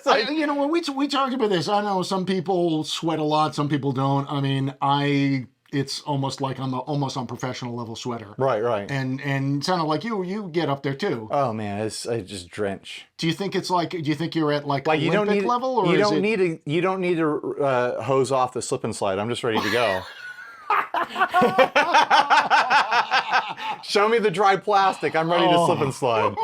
Like, you know, when we talked about this, I know some people sweat a lot, some people don't. I mean, it's almost like I'm almost on professional level sweater. Right. And sounded like you get up there too. Oh man, I just drench. Do you think it's like? Do you think you're at like Olympic level, or you don't need to hose off the slip and slide. I'm just ready to go. Show me the dry plastic. I'm ready to slip and slide.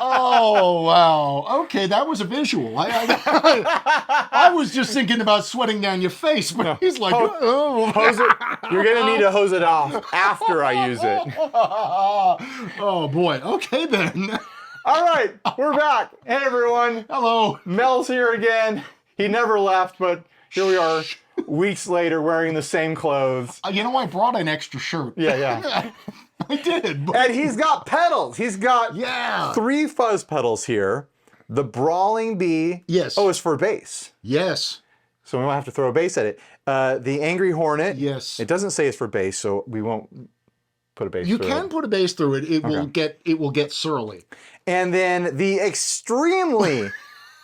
Oh, wow. Okay, that was a visual. I was just thinking about sweating down your face, but he's like, hose it. You're going to need to hose it off after I use it. Oh, boy. Okay, then. All right, we're back. Hey, everyone. Hello. Mel's here again. He never left, but here we are. Weeks later, wearing the same clothes. You know, I brought an extra shirt. Yeah. I did. But... And he's got pedals. He's got 3 fuzz pedals here. The Brawling B. Yes. Oh, it's for bass. Yes. So we won't have to throw a bass at it. The Angry Hornet. Yes. It doesn't say it's for bass, so we won't put a bass through it. You can put a bass through it. It will get surly. And then the extremely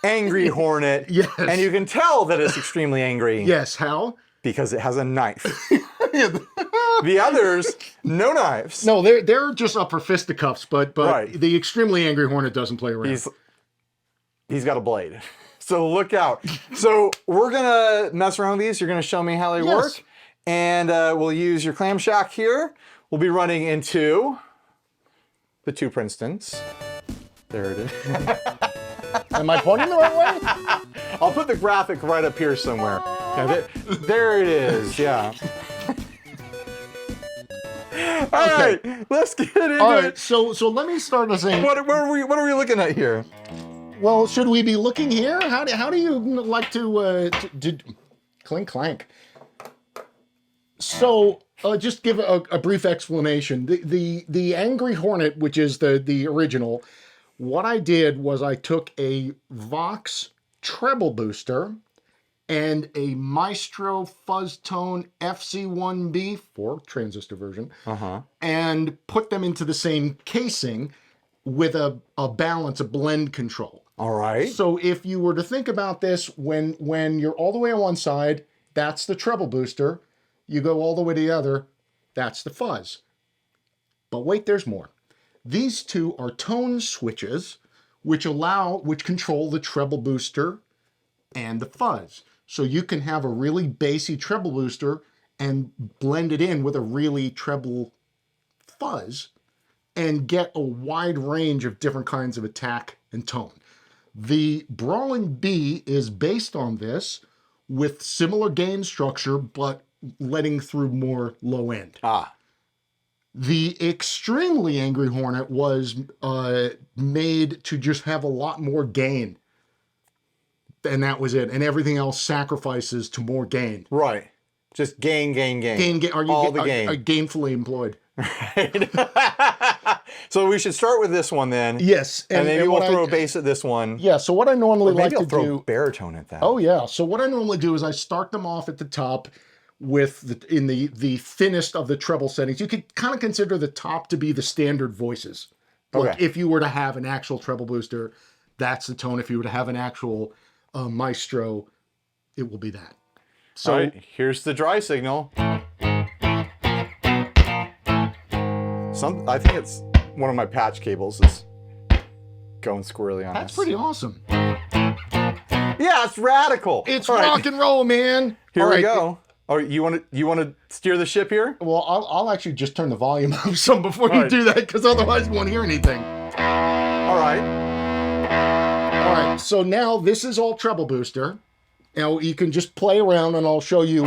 angry Hornet. Yes. And you can tell that it's extremely angry. Yes, how? Because it has a knife. The others, no knives. No, they're just up for fisticuffs, but Right. The extremely angry Hornet doesn't play around. He's got a blade. So look out. So we're gonna mess around with these. You're gonna show me how they work. And we'll use your clam shack here. We'll be running into the 2 Princetons. There it is. Am I pointing the right way? I'll put the graphic right up here somewhere. Yeah, there it is, yeah. All right, let's get into it. So let me start by saying... What are we looking at here? Well, should we be looking here? How do you like to clink clank? So just give a brief explanation. The Angry Hornet, which is the original, what I did was I took a Vox Treble Booster and a Maestro Fuzz-Tone FZ-1B, 4 transistor version, and put them into the same casing with a balance, a blend control. All right. So if you were to think about this, when you're all the way on one side, that's the treble booster. You go all the way to the other, that's the fuzz. But wait, there's more. These two are tone switches, which control the treble booster and the fuzz. So you can have a really bassy treble booster and blend it in with a really treble fuzz and get a wide range of different kinds of attack and tone. The Brawling B is based on this with similar gain structure, but letting through more low end. The Extremely Angry Hornet was made to just have a lot more gain. And that was it. And everything else sacrifices to more gain. Right. Just gain. Gain. Are you all the gain. Gainfully employed? Right. So we should start with this one then. Yes. And maybe we'll throw a bass at this one. Yeah, so what I normally like to do... Maybe I'll throw baritone at that. Oh, yeah. So what I normally do is I start them off at the top with in the thinnest of the treble settings. You could kind of consider the top to be the standard voices. Like if you were to have an actual treble booster, that's the tone. If you were to have an actual Maestro, it will be that. So all right, here's the dry signal. I think it's one of my patch cables is going squirrely on that's this. pretty awesome. Yeah, it's radical. It's rock and roll, man. Here we go. Oh, you want to steer the ship here? Well, I'll actually just turn the volume up some before you do that, because otherwise you won't hear anything. All right. All right. So now this is all treble booster. Now you can just play around, and I'll show you.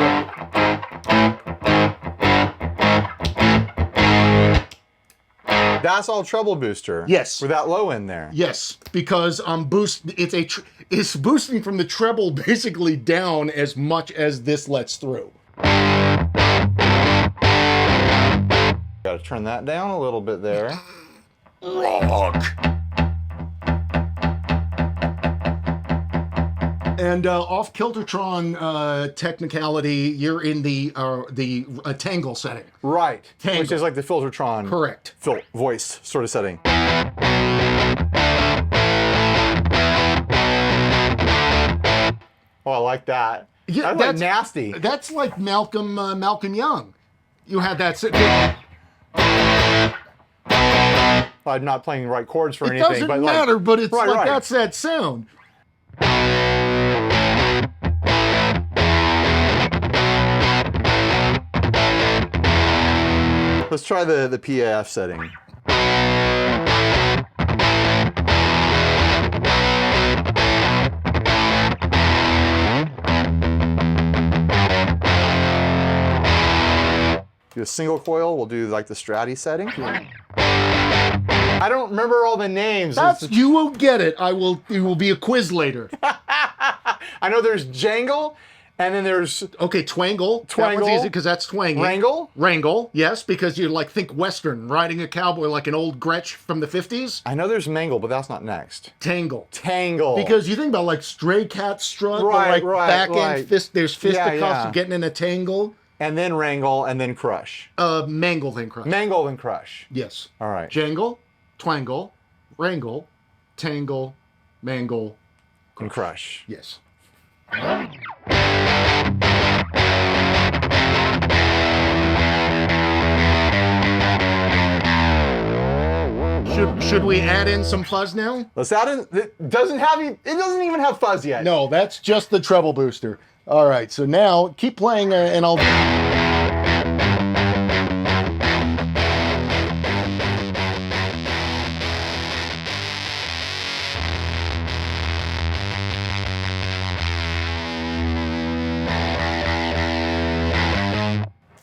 That's all treble booster. Yes. With that low end there. Yes, because it's boosting from the treble basically down as much as this lets through. Got to turn that down a little bit there. Rock. And off Kiltertron technicality, you're in the tangle setting. Right. Tangle. Which is like the Filtertron. Correct. Voice sort of setting. Oh, I like that. Yeah, That's like nasty. That's like Malcolm Young. You had that. I'm not playing the right chords for It anything. doesn't but matter, like, but it's right, like right. that's that sound. Let's try the PAF setting. Do a single coil. We'll do like the Stratty setting. I don't remember all the names. You will get it. It will be a quiz later. I know there's jangle, and then there's Okay, twangle. That one's easy because that's twanging. wrangle. Wrangle, yes, because you like think Western, riding a cowboy like an old Gretsch from the 50s. I know there's mangle, but that's not next. Tangle. Tangle. Because you think about like stray cat strut, Right, the, like right, back right. end fist. There's fisticuffs yeah. of getting in a tangle. And then wrangle, and then crush. Mangle then crush. Mangle and crush. Yes. All right. Jangle, twangle, wrangle, tangle, mangle, And crush. yes. Should we add in some fuzz now? Let's add in. It doesn't even have fuzz yet. No, that's just the treble booster. All right, so now keep playing and I'll...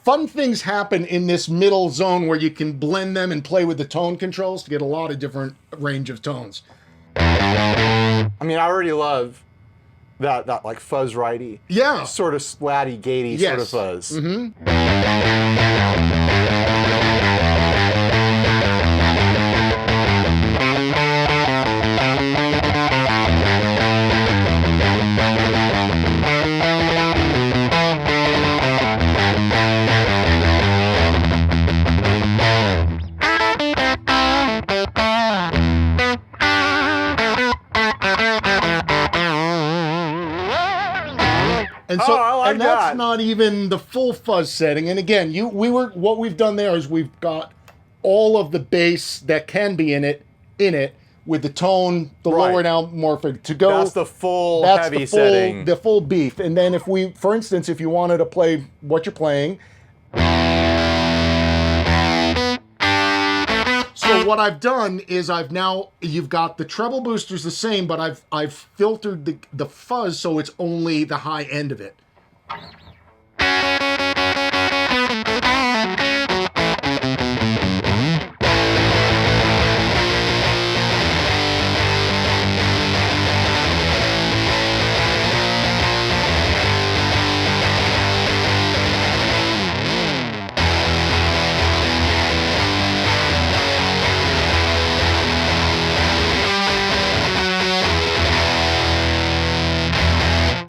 Fun things happen in this middle zone where you can blend them and play with the tone controls to get a lot of different range of tones. I mean, I already love that like fuzz righty. Yeah. Sort of splatty, gatey sort of fuzz. And so, I like and that's that. not even the full fuzz setting. And again, what we've done there is we've got all of the bass that can be in it with the tone, the Right. lower down morphic to go. That's the full That's heavy the full, setting. the full beef. And then for instance, if you wanted to play what you're playing. So what I've done is you've got the treble boosters the same, but I've filtered the fuzz so it's only the high end of it.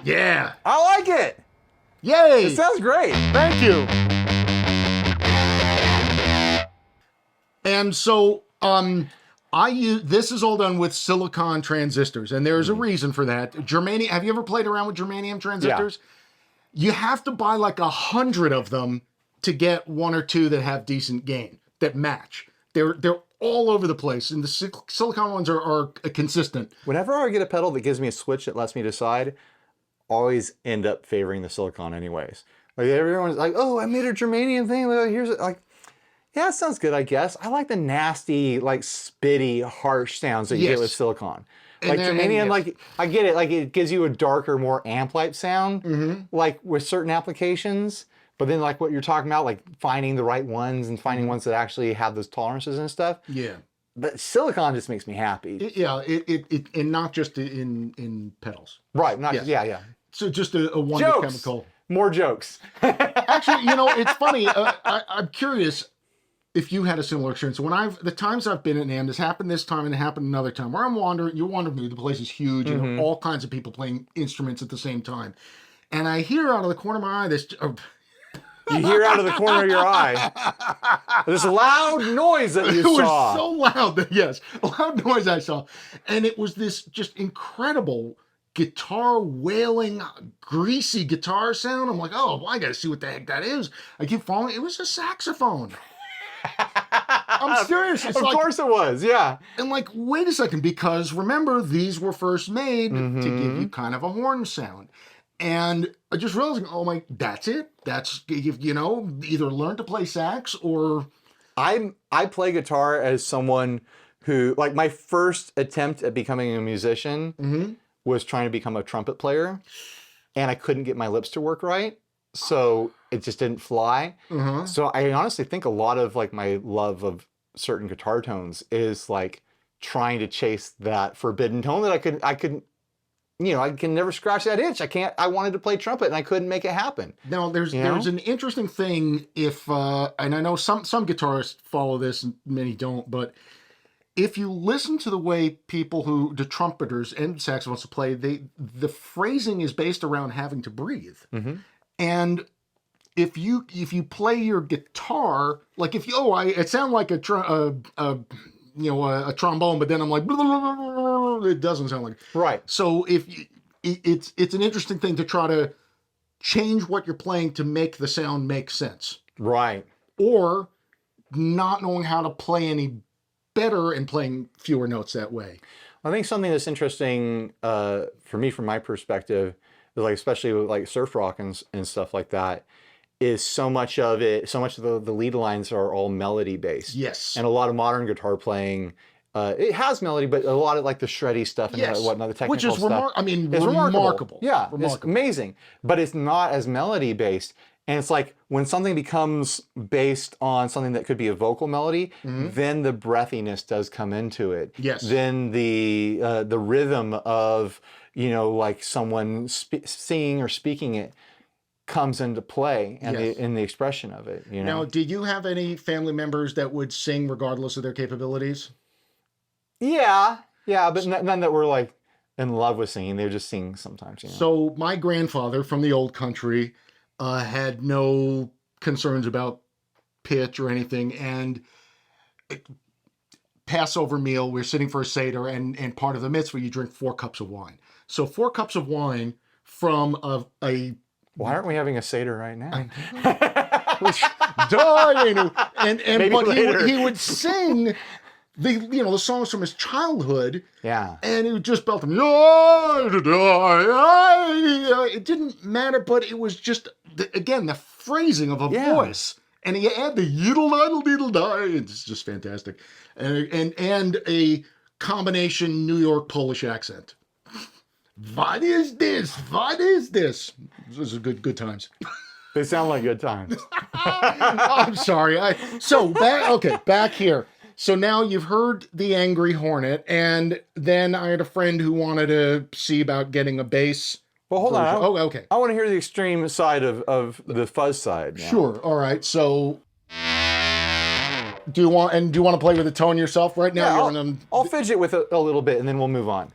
Yeah. I like it. Yay. It sounds great. Thank you. And so this is all done with silicon transistors, and there's a reason for that. Germanium. Have you ever played around with germanium transistors? You have to buy like 100 of them to get one or two that have decent gain, that match. They're all over the place, and the silicon ones are consistent. Whenever I get a pedal that gives me a switch that lets me decide, always end up favoring the silicon anyways. Like everyone's like, oh, I made a germanium thing. Here's it. Like, yeah, it sounds good, I guess. I like the nasty, like spitty, harsh sounds that you get with silicon. Like germanium, like I get it. Like it gives you a darker, more amp-like sound, like with certain applications. But then, like what you're talking about, like finding the right ones and finding ones that actually have those tolerances and stuff. Yeah. But silicon just makes me happy. It and not just in pedals. Right. Not yeah. So just a wonder Jokes. chemical. More jokes. Actually, it's funny. I'm curious if you had a similar experience. The times I've been at NAMM, this happened this time and it happened another time, where I'm wandering, you're wandering through, the place is huge, and there are all kinds of people playing instruments at the same time. And I hear out of the corner of my eye this... You hear out of the corner of your eye this loud noise that you saw. It was so loud. Yes, a loud noise I saw. And it was this just incredible guitar wailing, greasy guitar sound. I'm like, oh, well, I got to see what the heck that is. I keep following. It was a saxophone. I'm serious. It's of course it was, yeah. And like, wait a second, because remember, these were first made to give you kind of a horn sound. And I just realized, oh my, that's it. That's, you know, either learn to play sax or... I play guitar as someone who, like, my first attempt at becoming a musician was trying to become a trumpet player, and I couldn't get my lips to work right, so it just didn't fly. So I honestly think a lot of, like, my love of certain guitar tones is, like, trying to chase that forbidden tone that I couldn't, you know, I can never scratch that itch. I wanted to play trumpet and I couldn't make it happen. Now, there's an interesting thing if, and I know some guitarists follow this and many don't, but if you listen to the way the trumpeters and saxophonists play, the phrasing is based around having to breathe. And if you play your guitar, like if you, it sounds like a trombone, but then I'm like, it doesn't sound like. Right. So it's an interesting thing to try to change what you're playing to make the sound make sense. Right. Or not knowing how to play any better and playing fewer notes that way. I think something that's interesting for me, from my perspective, is like, especially with like surf rock and stuff like that, is so much of the lead lines are all melody based. Yes. And a lot of modern guitar playing, it has melody, but a lot of like the shreddy stuff and whatnot, the technical which is stuff. remarkable. Yeah, it's amazing. But it's not as melody based. And it's like when something becomes based on something that could be a vocal melody, then the breathiness does come into it. Yes. Then the rhythm of, you know, like someone singing or speaking it comes into play and in the expression of it. You know. Now, did you have any family members that would sing regardless of their capabilities? Yeah, but none that were like in love with singing. They would just sing sometimes. You know? So my grandfather from the old country had no concerns about pitch or anything, and Passover meal, we're sitting for a Seder, and part of the mitzvah, you drink 4 cups of wine. So 4 cups of wine from a Why aren't we having a Seder right now? He would sing the songs from his childhood. Yeah. And he would just belt them. It didn't matter, but it was just, again, the phrasing of a voice. And he had the yiddle-diddle-diddle-die. It's just fantastic. And a combination New York Polish accent. What is this? What is this? Those are good times. They sound like good times. I'm sorry. Back here. So now you've heard the Angry Hornet, and then I had a friend who wanted to see about getting a bass. Well, hold on. Okay. I want to hear the extreme side of the fuzz side now. Sure. All right. So do you want to play with the tone yourself right now? Yeah, I'll fidget with it a little bit, and then we'll move on.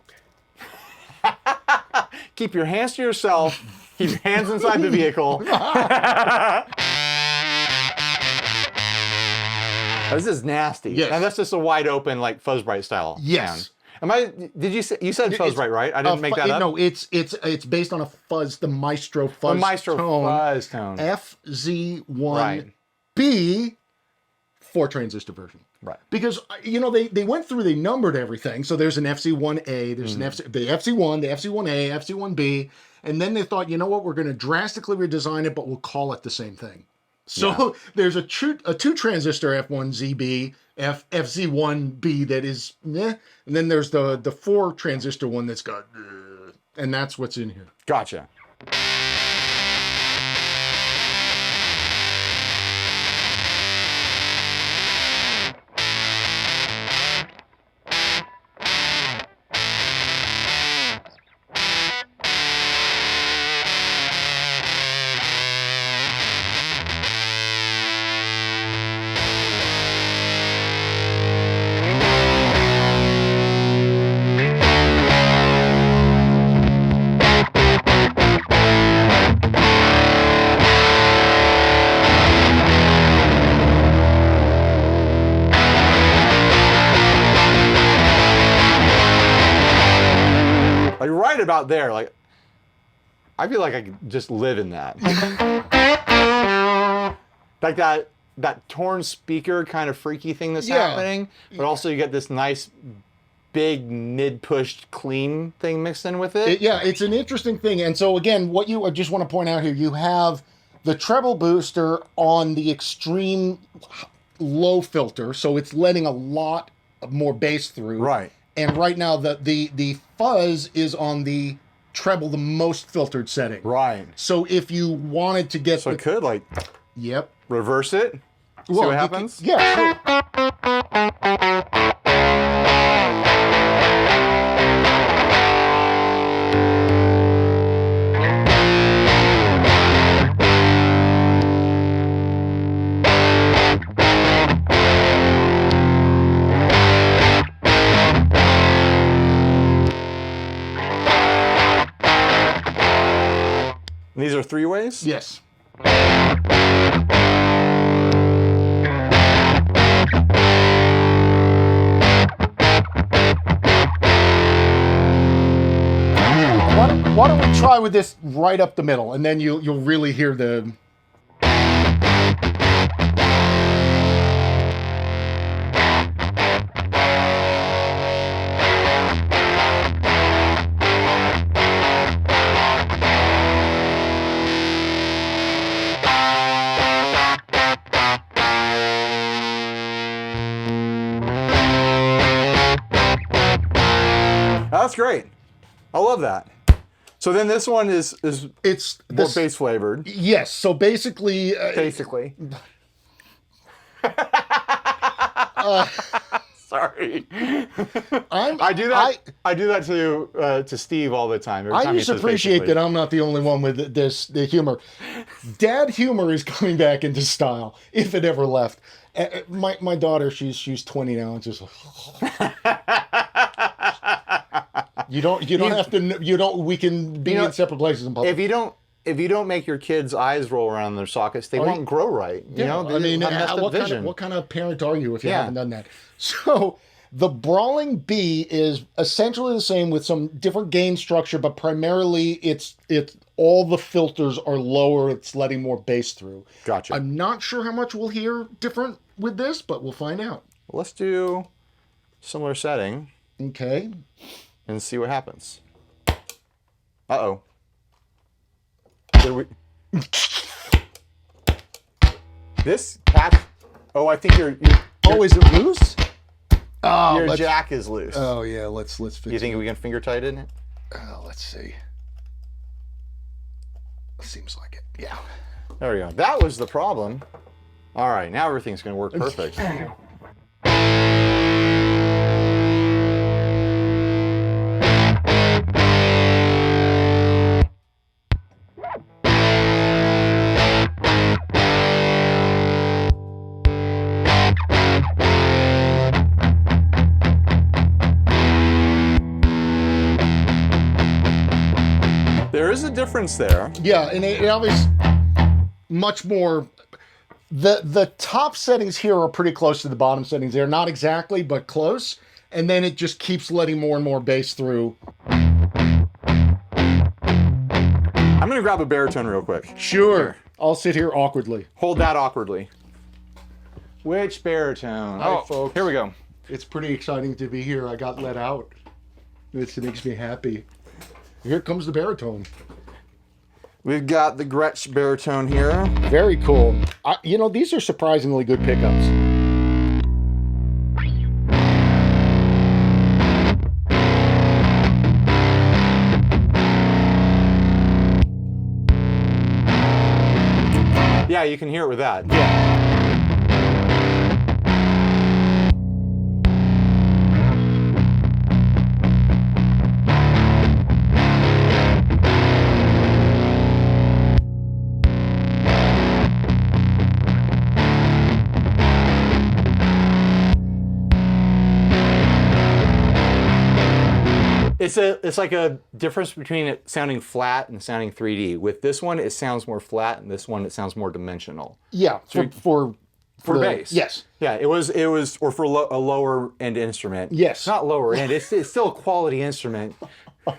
Keep your hands to yourself. Keep your hands inside the vehicle. This is nasty. Yes. Now that's just a wide open, like Fuzzbright style Yes. sound. You said Fuzzbright, right? I didn't make that up? No, it's based on a fuzz, the Maestro fuzz tone. The Maestro fuzz tone. FZ-1B 4-transistor version. Right. Because, they went through, they numbered everything. So there's an FZ-1A, there's the FZ-1, the FZ-1A, FZ-1B. And then they thought, you know what, we're going to drastically redesign it, but we'll call it the same thing. So there's a 2-transistor F1ZB, FZ-1B that is, and then there's the 4-transistor one that's got, and that's what's in here. Gotcha. Like right about there. Like I feel like I could just live in that. Like that torn speaker kind of freaky thing that's happening, but also you get this nice big mid-pushed clean thing mixed in with it. Yeah, it's an interesting thing. And so again, what I just want to point out here, you have the treble booster on the extreme low filter, so it's letting a lot more bass through. Right. And right now the fuzz is on the treble, the most filtered setting. Right. So if you wanted to get I could like reverse it. See what happens? Yeah, sure. And these are 3-ways? Yes. Why don't we try with this right up the middle, and then you'll really hear the... That's great. I love that. So then this one is more bass flavored. Yes. So basically, sorry. I do that to Steve all the time. Every I time just appreciate that I'm not the only one with the humor. Dad humor is coming back into style, if it ever left. My daughter, she's 20 now, and just you don't have to we can be in separate places in public. If you don't make your kids' eyes roll around in their sockets, they won't grow right. You know, I mean, vision. what kind of parent are you if you haven't done that? So the Brawling B is essentially the same with some different gain structure, but primarily it's all the filters are lower. It's letting more bass through. Gotcha. I'm not sure how much we'll hear different with this, but we'll find out. Let's do similar setting. Okay. And see what happens. Uh-oh. This hat. Oh, I think you're oh, is it loose? Oh, your jack is loose. Oh yeah, let's fix it. You think we can finger tighten it? Let's see. Seems like it. Yeah. There we go. That was the problem. All right, now everything's going to work perfect. There is a difference there. Yeah, and it obviously much more. The top settings here are pretty close to the bottom settings. They're not exactly, but close. And then it just keeps letting more and more bass through. I'm gonna grab a baritone real quick. Sure. I'll sit here awkwardly. Hold that awkwardly. Which baritone? Hi, folks. Here we go. It's pretty exciting to be here. I got let out. It makes me happy. Here comes the baritone. We've got the Gretsch baritone here. Very cool. You know, these are surprisingly good pickups. Yeah, you can hear it with that. Yeah. It's like a difference between it sounding flat and sounding 3D. With this one, it sounds more flat, and this one, it sounds more dimensional. Yeah, for bass. Yes. Yeah, it was or for a lower end instrument. Yes. Not lower end. It's still a quality instrument. We're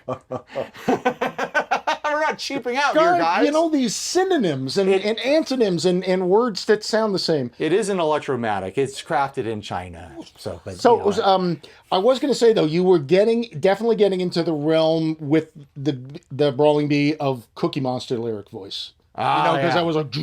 not cheaping out here, guys. You know, these synonyms and antonyms and words that sound the same. It is an electromatic. It's crafted in China. So, I was going to say, though, you were definitely getting into the realm with the Brawling Bee of Cookie Monster lyric voice. Because I was like...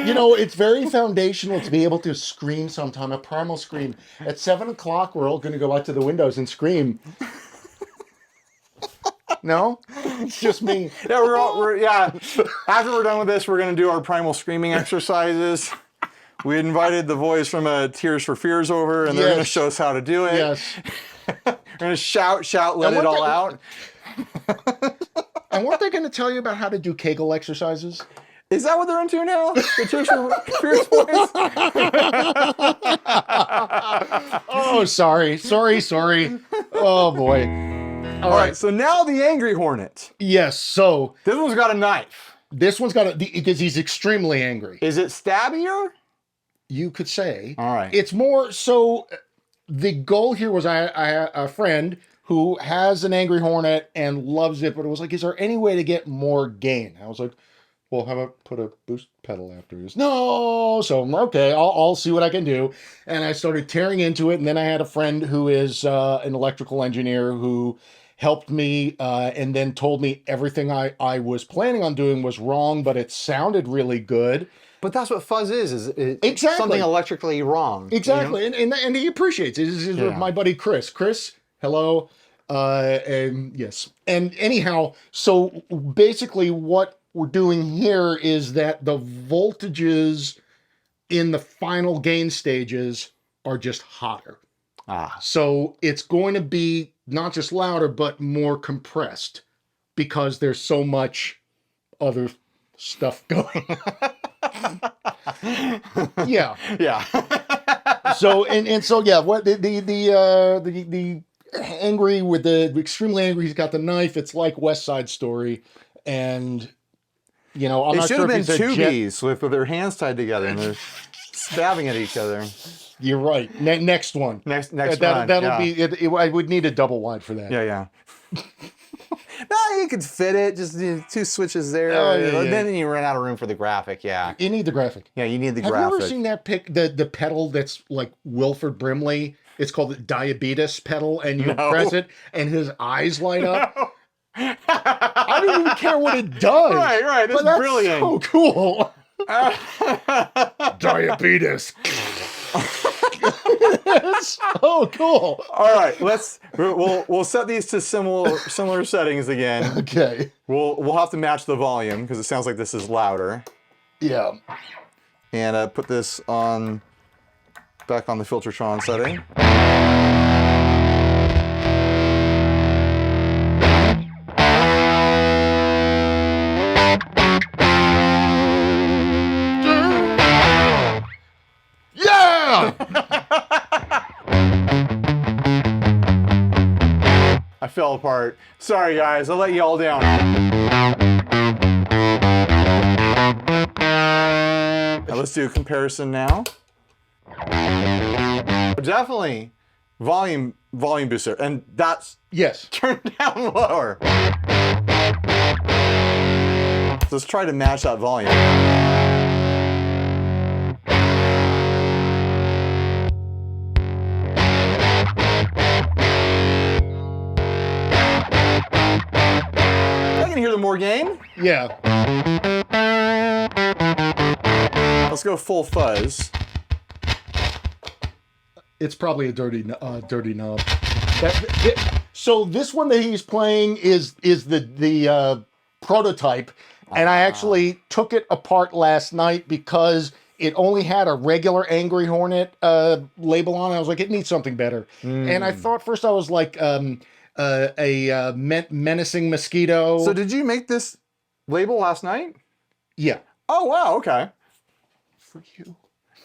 You know, it's very foundational to be able to scream sometime, a primal scream. At 7 o'clock, we're all going to go out to the windows and scream. No? It's just me. Yeah, after we're done with this, we're going to do our primal screaming exercises. We invited the boys from Tears for Fears over, and they're going to show us how to do it. Yes. We're going to shout, let it all out. And weren't they going to tell you about how to do Kegel exercises? Is that what they're into now? The Tears for Fears boys? Oh, sorry. Oh, boy. All right, so now the Angry Hornet. Yes, so... This one's got a knife. This one's got because he's extremely angry. Is it stabbier? You could say. All right. It's more, so the goal here was I had a friend who has an Angry Hornet and loves it, but it was like, is there any way to get more gain? I was like, well, how about put a boost pedal after this? No! So, okay, I'll see what I can do. And I started tearing into it, and then I had a friend who is an electrical engineer who helped me and then told me everything I was planning on doing was wrong, but it sounded really good. But that's what fuzz is exactly something electrically wrong. Exactly, you know? and he appreciates it. This is with my buddy Chris. Chris, hello. And yes. And anyhow, so basically what we're doing here is that the voltages in the final gain stages are just hotter. So it's going to be not just louder, but more compressed because there's so much other stuff going on. Yeah. So so yeah, what the angry with the extremely angry, he's got the knife. It's like West Side Story, and you know, I'm not sure if it should have been two bees with their hands tied together and they're stabbing at each other. You're right. Next one. Next one. That'll be. I would need a double wide for that. Yeah. No, you could fit it. Just two switches there. Then you run out of room for the graphic. Yeah. You need the graphic. Yeah, you need the graphic. Have you ever seen that the pedal that's like Wilford Brimley? It's called the diabetes pedal, and you press it, and his eyes light up. No. I don't even care what it does. Right. That's brilliant. So cool. Diabetes. So cool. All right, we'll set these to similar settings again. Okay. We'll have to match the volume because it sounds like this is louder. Yeah. And put this back on the Filtertron setting. I fell apart. Sorry, guys. I'll let you all down. Now let's do a comparison now. Definitely volume booster, and that's turned down lower. Let's try to match that volume. Hear the more gain? Yeah. Let's go full fuzz. It's probably a dirty knob. So this one that he's playing is the prototype, And I actually took it apart last night because it only had a regular Angry Hornet label on it. I was like, it needs something better. And I thought first I was like menacing mosquito. So did you make this label last night? Yeah. Oh, wow, okay. For you.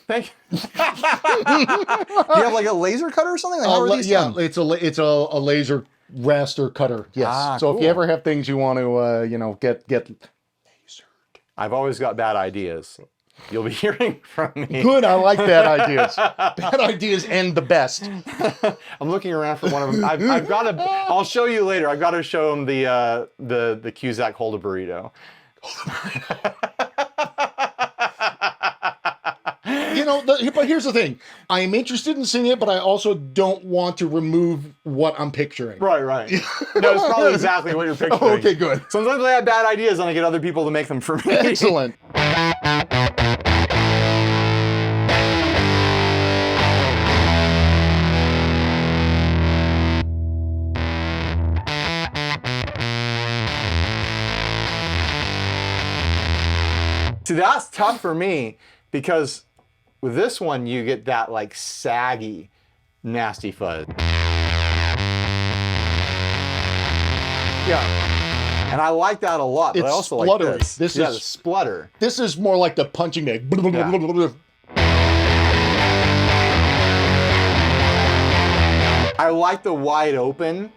Thank you. Do you have like a laser cutter or something? Like, how are these yeah, done? it's a laser raster cutter. Yes. So if you ever have things you want to, you know, get lasered. I've always got bad ideas. You'll be hearing from me. Good. I like bad ideas. Bad ideas end the best. I'm looking around for one of them. I've got to. I'll show you later. I've got to show him the Cusack hold a burrito. You know, but here's the thing. I am interested in seeing it, but I also don't want to remove what I'm picturing. Right. No, it's probably exactly what you're picturing. Oh, okay, good. Sometimes I have bad ideas and I get other people to make them for me. Excellent. See, that's tough for me because with this one, you get that like saggy, nasty fuzz. Yeah. And I like that a lot, but It's I also like spluttery. this. This yeah, is- the splutter. This is more like the punching bag. I like the wide open,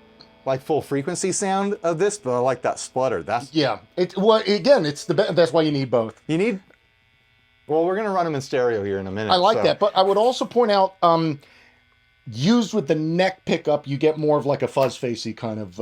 like full frequency sound of this, but I like that splutter. That's Yeah. Well, again, it's that's why you need both. you need. Well, we're gonna run them in stereo here in a minute. I like so- that, but I would also point out, used with the neck pickup, you get more of like a fuzz facey kind of.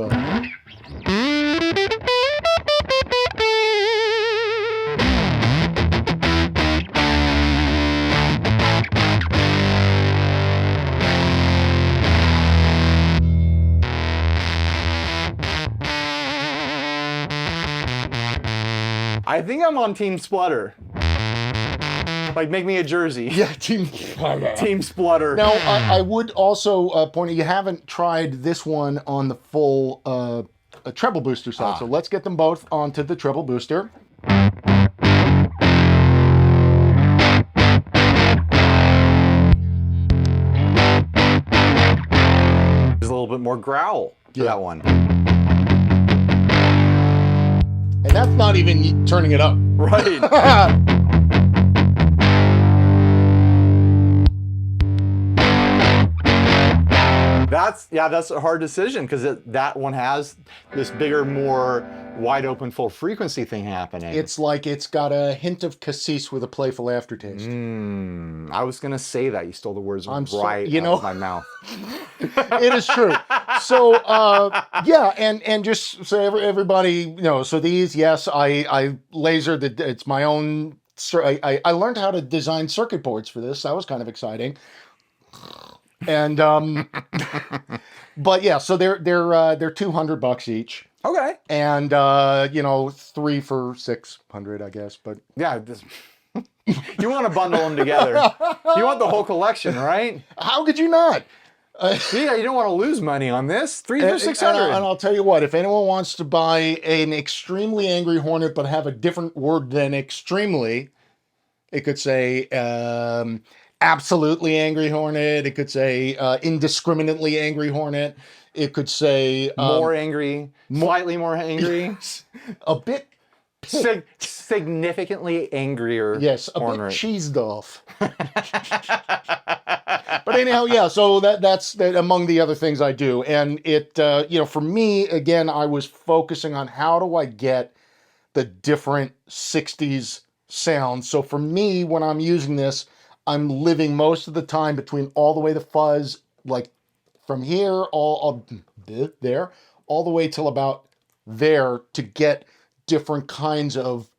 I think I'm on Team Splutter. Like, make me a jersey. Yeah, team. Team Splutter. Now, I would also point out you haven't tried this one on the full treble booster side, so let's get them both onto the treble booster. There's a little bit more growl to that one. And that's not even turning it up. Right. That's a hard decision because that one has this bigger, more wide open full frequency thing happening. It's like it's got a hint of cassis with a playful aftertaste. I was gonna say that. You stole the words I'm right you out know, of my mouth. It is true. So yeah, and just so everybody knows, so these, yes, I lasered. It's my own. I learned how to design circuit boards for this. That was kind of exciting. And but yeah, so they're $200 each. Okay. And you know, 3 for $600, I guess. But Yeah. You want to bundle them together. You want the whole collection, right? how could you not? Yeah, you don't want to lose money on this. 3 for And $600. I'll tell you what, if anyone wants to buy an extremely angry Hornet but have a different word than extremely, it could say absolutely angry Hornet. It could say indiscriminately angry Hornet. It could say More angry, slightly more angry, a bit, significantly angrier. yes, a bit Hornet. cheesed off. But anyhow, yeah. So that's among the other things I do, and it you know, for me again, I was focusing on how do I get the different '60s sounds. So for me, when I'm using this, I'm living most of the time between all the way to fuzz, like from here all there, all the way till about there to get different kinds of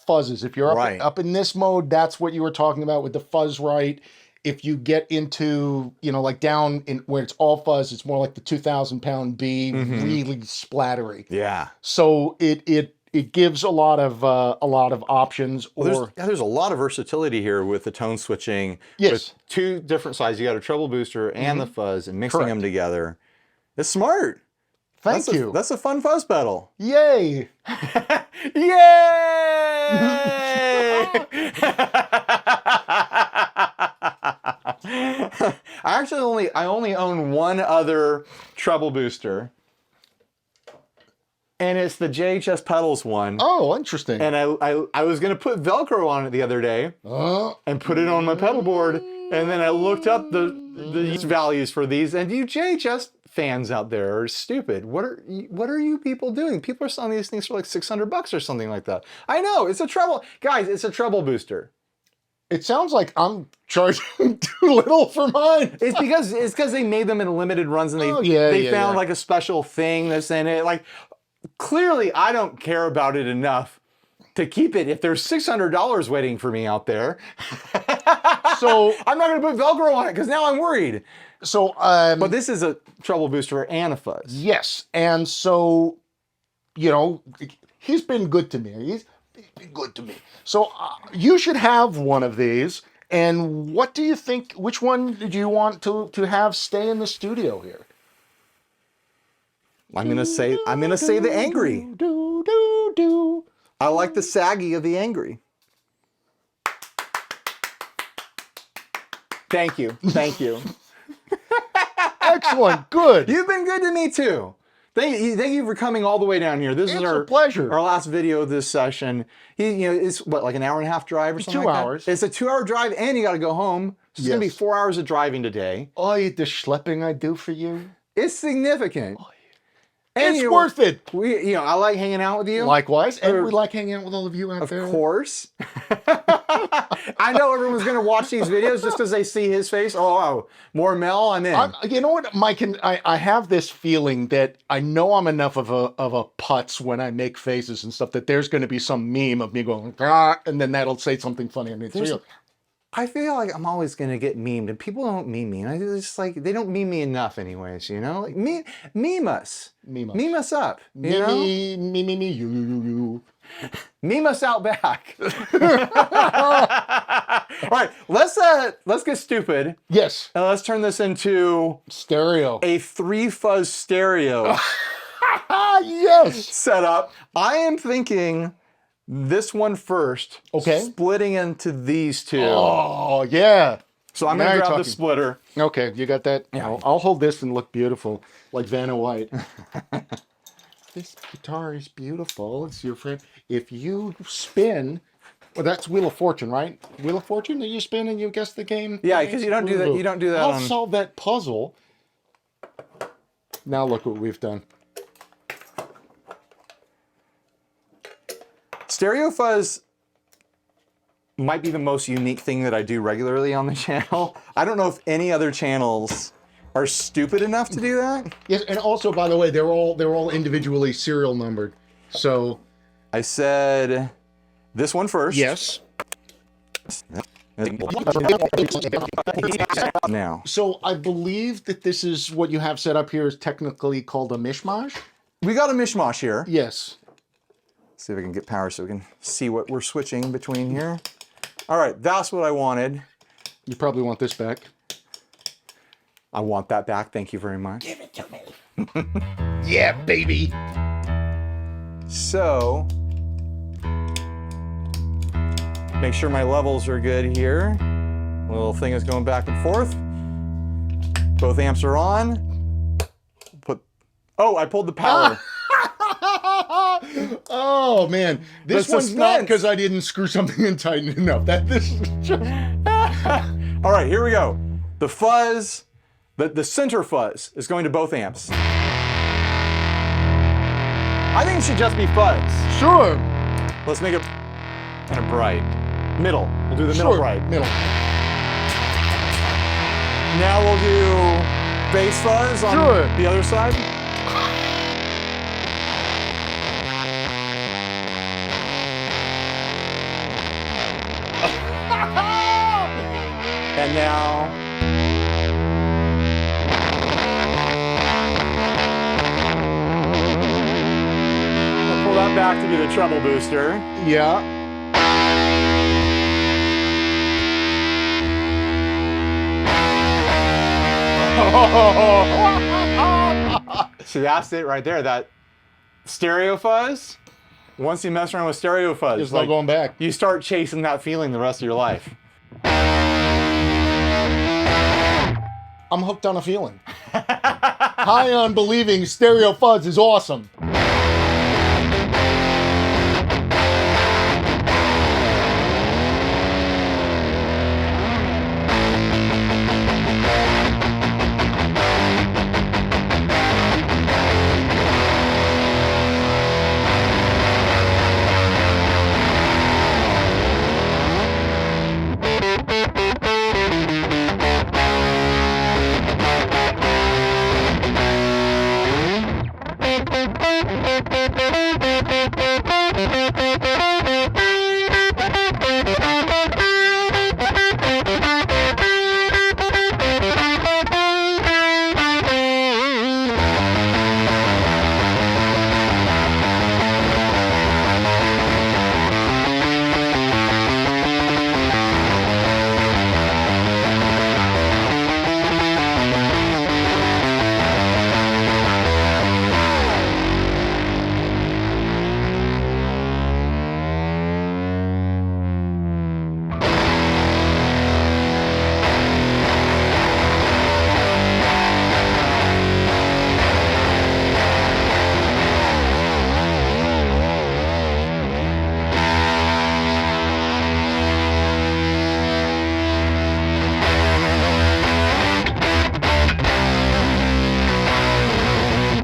fuzzes. If you're up in this mode, that's what you were talking about with the fuzz right. If you get into, you know, like down in where it's all fuzz, it's more like the 2,000-pound B, really splattery. Yeah. So it gives a lot of options. Well, there's a lot of versatility here with the tone switching. Yes. With 2 different sizes. You got a treble booster and the fuzz and mixing them together. It's smart. Thank you. That's a fun fuzz pedal. Yay! Yay! I only own one other treble booster, and it's the JHS Pedals one. Oh, interesting. And I was gonna put Velcro on it the other day and put it on my pedal board, and then I looked up the values for these, and you JHS fans out there are stupid. What are you people doing? People are selling these things for like $600 or something like that. I know, it's a treble, guys, it's a treble booster. It sounds like I'm charging too little for mine. It's because they made them in limited runs, and they found like a special thing that's in it. Like, clearly I don't care about it enough to keep it if there's $600 waiting for me out there. So I'm not gonna put Velcro on it because now I'm worried. So, but this is a treble booster and a fuzz. Yes, and so, you know, he's been good to me. He's been good to me. So you should have one of these. And what do you think? Which one do you want to have stay in the studio here? I'm gonna say the angry. I like the saggy of the angry. Thank you. Thank you. Excellent. Good. You've been good to me too. Thank you for coming all the way down here. This is our pleasure. Our last video of this session. It's what, like an hour and a half drive or something? 2 like hours. That? It's a 2-hour drive, and you got to go home. So it's gonna be 4 hours of driving today. Oh, the schlepping I do for you. It's significant. Oh, and it's worth it. I like hanging out with you. Likewise, and we like hanging out with all of you out there. Of course. I know everyone's going to watch these videos just because they see his face. Oh, wow, more Mel, I'm in. You know what, Mike? I have this feeling that I know I'm enough of a putz when I make faces and stuff that there's going to be some meme of me going, ah, and then that'll say something funny on it. I feel like I'm always going to get memed, and people don't meme me. And it's like, they don't meme me enough anyways, you know? Like, meme us. Meme us up, you know? You. Meme us out back. All right, let's get stupid. Yes. And let's turn this into stereo. A 3-fuzz stereo. Yes. Setup. I am thinking this one first. Okay. Splitting into these two. Oh, yeah. So I'm going to grab the splitter. Okay, you got that? Yeah. I'll hold this and look beautiful, like Vanna White. This guitar is beautiful. It's your friend. If you spin, well, that's Wheel of Fortune, right? Wheel of Fortune that you spin and you guess the game? Yeah, because you don't do that. You don't do that. I'll solve that puzzle. Now look what we've done. Stereo fuzz might be the most unique thing that I do regularly on the channel. I don't know if any other channels are stupid enough to do that. Yes, and also, by the way, they're all individually serial numbered. So I said this one first. yes. Now. So I believe that this is what you have set up here is technically called a mishmash. We got a mishmash here. Yes. See if I can get power so we can see what we're switching between here. All right, that's what I wanted. You probably want this back. I want that back. Thank you very much. Give it to me. Yeah, baby. So, make sure my levels are good here. Little thing is going back and forth. Both amps are on. Oh, I pulled the power. Oh man, this one's not because I didn't screw something in tight enough. This is just... All right, here we go. The fuzz, the center fuzz is going to both amps. I think it should just be fuzz. Sure. Let's make it kind of bright. Middle. We'll do the middle bright. Middle. Now we'll do bass fuzz on the other side. And now, I'll pull that back to be the treble booster. Yeah. See, that's it right there. That stereo fuzz. Once you mess around with stereo fuzz, There's no going back. You start chasing that feeling the rest of your life. I'm hooked on a feeling. High on believing stereo fuzz is awesome.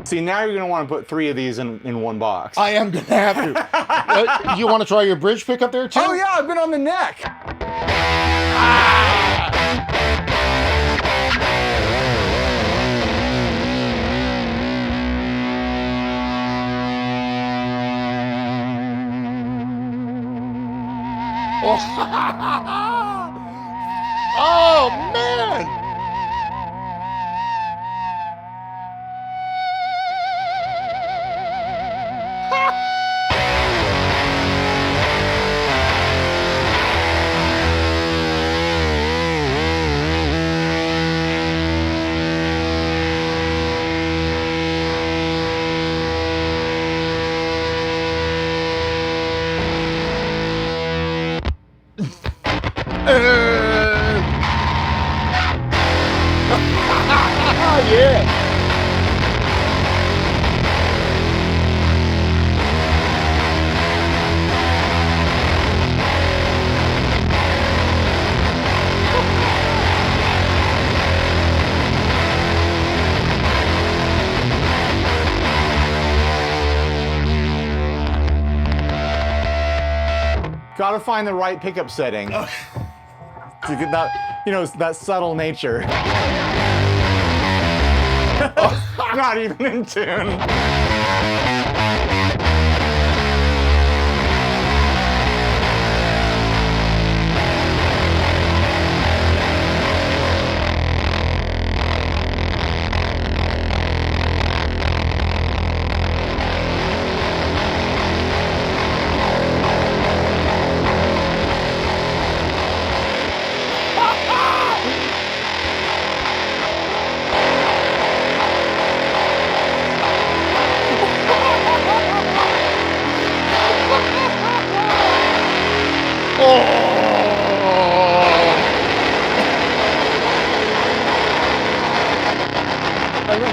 See, now you're going to want to put 3 of these in one box. I am going to have to. You want to try your bridge pickup there, too? Oh, yeah, I've been on the neck. Oh, man! Yeah. Got to find the right pickup setting to get that, you know, that subtle nature. Not even in tune.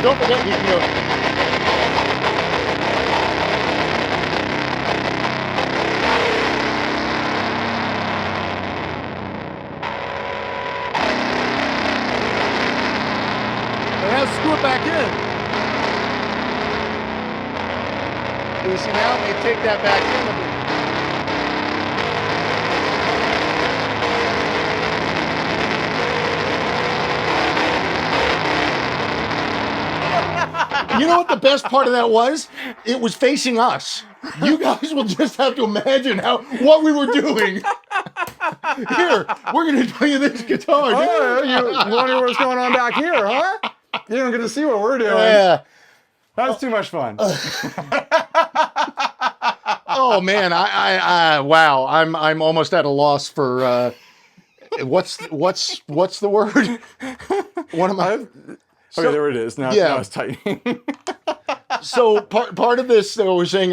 Don't forget, you know. And now screw it back in. You see now, you take that back in. You know what the best part of that was? It was facing us. You guys will just have to imagine what we were doing. Here, we're going to play you this guitar. Oh, you wonder what's going on back here, huh? You don't get to see what we're doing. Yeah. That's too much fun. Oh man, wow. I'm almost at a loss for what's the word? What am I? Okay, there it is. Now, Yeah. now it's tightening. So part of this that we're saying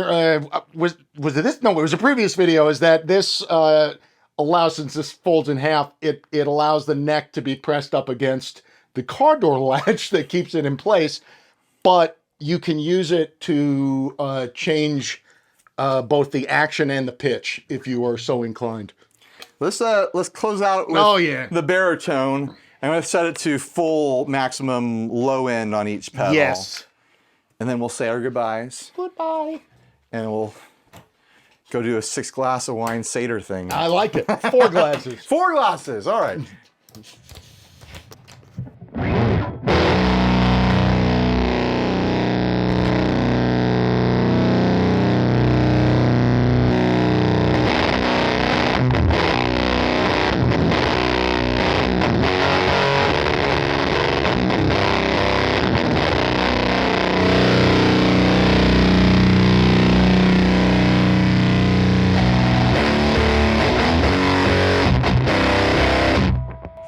was it this? No, it was a previous video. Is that this allows, since this folds in half, it allows the neck to be pressed up against the car door latch that keeps it in place, but you can use it to change both the action and the pitch if you are so inclined. Let's close out with the baritone. I'm going to set it to full maximum low end on each pedal. Yes. And then we'll say our goodbyes. Goodbye. And we'll go do a 6 glass of wine Seder thing. I like it. 4 glasses. 4 glasses. All right.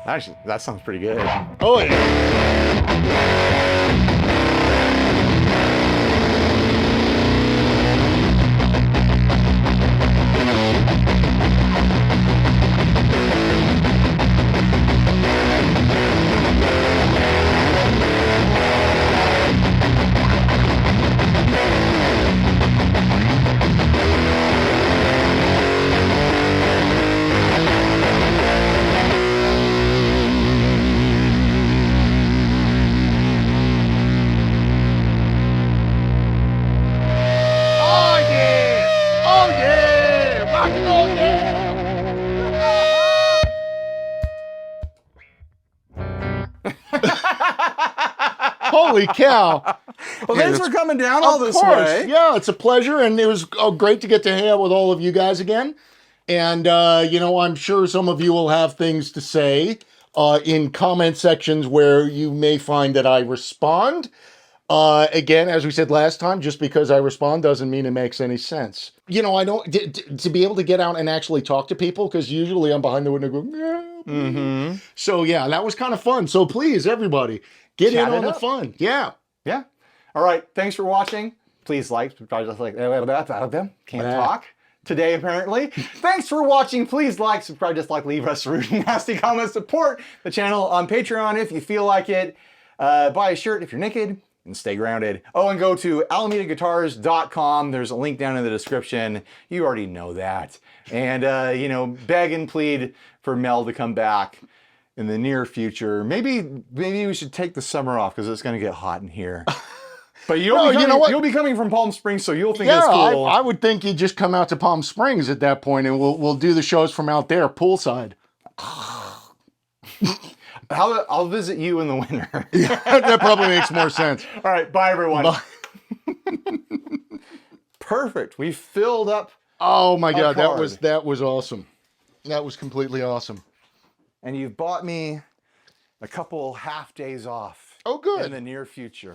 Actually, that sounds pretty good. Oh, yeah. Holy cow. Well, thanks for coming down all this way. Yeah, it's a pleasure. And it was great to get to hang out with all of you guys again. And, you know, I'm sure some of you will have things to say in comment sections where you may find that I respond. Again, as we said last time, just because I respond doesn't mean it makes any sense. You know, I don't, to be able to get out and actually talk to people, because usually I'm behind the window going, yeah. So yeah, that was kind of fun. So please, everybody, get in on the fun. Yeah. Yeah. All right. Thanks for watching. Please like, subscribe, just like, can't talk today, apparently. Thanks for watching. Please like, subscribe, just like, leave us rude and nasty comments. Support the channel on Patreon if you feel like it. Buy a shirt if you're naked. And stay grounded. Oh, and go to AlamedaGuitars.com. There's a link down in the description. You already know that. And, you know, beg and plead for Mel to come back in the near future. Maybe we should take the summer off because it's going to get hot in here. But you'll be coming from Palm Springs, so you'll think it's cool. I would think you'd just come out to Palm Springs at that point, and we'll do the shows from out there, poolside. I'll visit you in the winter. Yeah, that probably makes more sense. All right, bye everyone. Bye. Perfect. We filled up. Oh my God, that was awesome. That was completely awesome. And you've bought me a couple half days off. Oh, good. In the near future.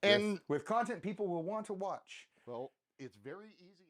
And with content people will want to watch. Well, it's very easy.